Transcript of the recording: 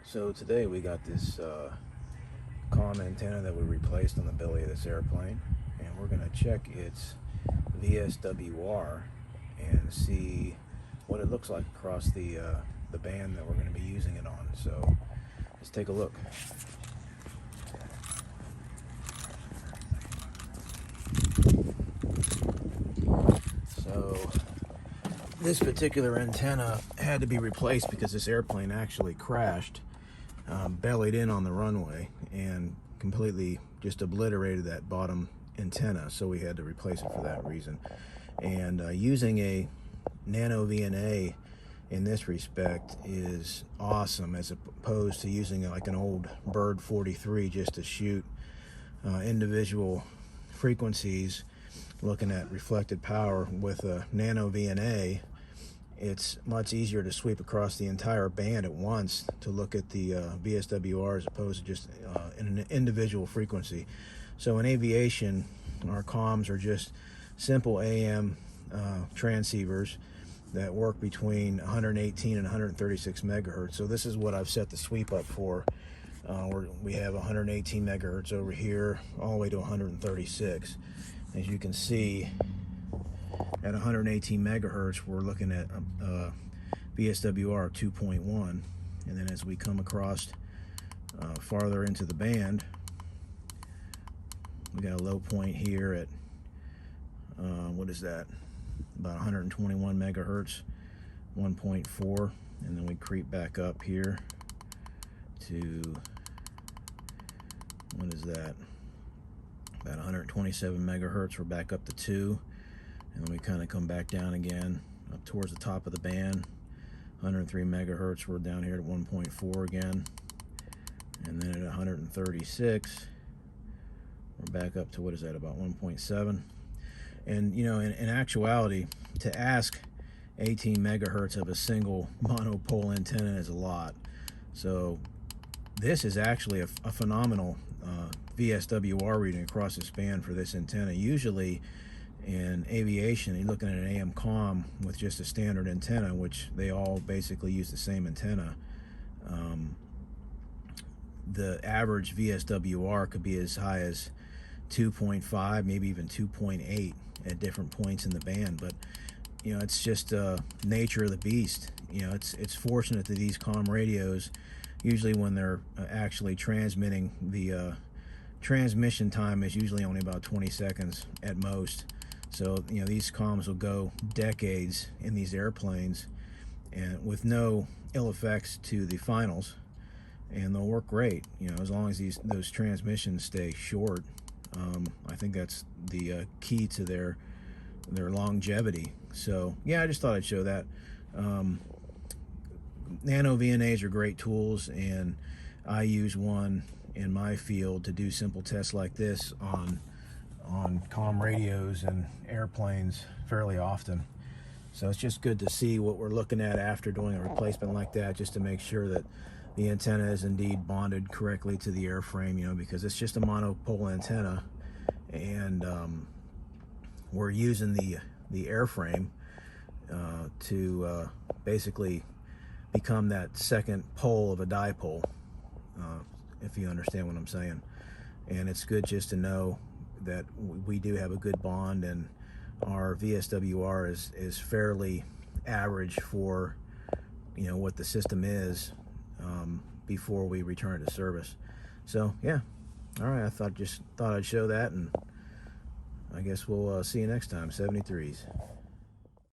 So today we got this comm antenna that we replaced on the belly of this airplane, and we're going to check its VSWR and see what it looks like across the band that we're going to be using it on. So let's take a look. So this particular antenna had to be replaced because this airplane actually crashed, bellied in on the runway, and completely just obliterated that bottom antenna. So we had to replace it for that reason. And using a nanoVNA in this respect is awesome, as opposed to using like an old Bird 43 just to shoot individual frequencies, looking at reflected power. With a nanoVNA, it's much easier to sweep across the entire band at once to look at the VSWR as opposed to just an individual frequency. So in aviation, our comms are just simple AM transceivers that work between 118 and 136 megahertz. So this is what I've set the sweep up for. We have 118 megahertz over here all the way to 136. As you can see, at 118 megahertz, we're looking at VSWR 2.1, and then as we come across farther into the band, we got a low point here at what is that? About 121 megahertz, 1.4, and then we creep back up here to, what is that? About 127 megahertz. We're back up to 2, and then we kind of come back down again up towards the top of the band. 103 megahertz, we're down here at 1.4 again, and then at 136 we're back up to, what is that, about 1.7. And you know, in actuality, to ask 18 megahertz of a single monopole antenna is a lot. So this is actually a phenomenal VSWR reading across this band for this antenna. Usually in aviation, you're looking at an AM comm with just a standard antenna, which they all basically use the same antenna. The average VSWR could be as high as 2.5, maybe even 2.8 at different points in the band. But you know, it's just nature of the beast. You know, it's fortunate that these comm radios, usually when they're actually transmitting, the transmission time is usually only about 20 seconds at most. So you know, these comms will go decades in these airplanes, and with no ill effects to the finals, and they'll work great, you know, as long as those transmissions stay short. I think that's the key to their longevity. So yeah, I just thought I'd show that. nanoVNAs are great tools, and I use one in my field to do simple tests like this on comm radios and airplanes fairly often. So it's just good to see what we're looking at after doing a replacement like that, just to make sure that the antenna is indeed bonded correctly to the airframe, you know, because it's just a monopole antenna, and we're using the airframe to basically become that second pole of a dipole, if you understand what I'm saying. And it's good just to know that we do have a good bond, and our VSWR is fairly average for, you know, what the system is before we return it to service. So yeah, all right, I thought I'd show that, and I guess we'll see you next time. 73s.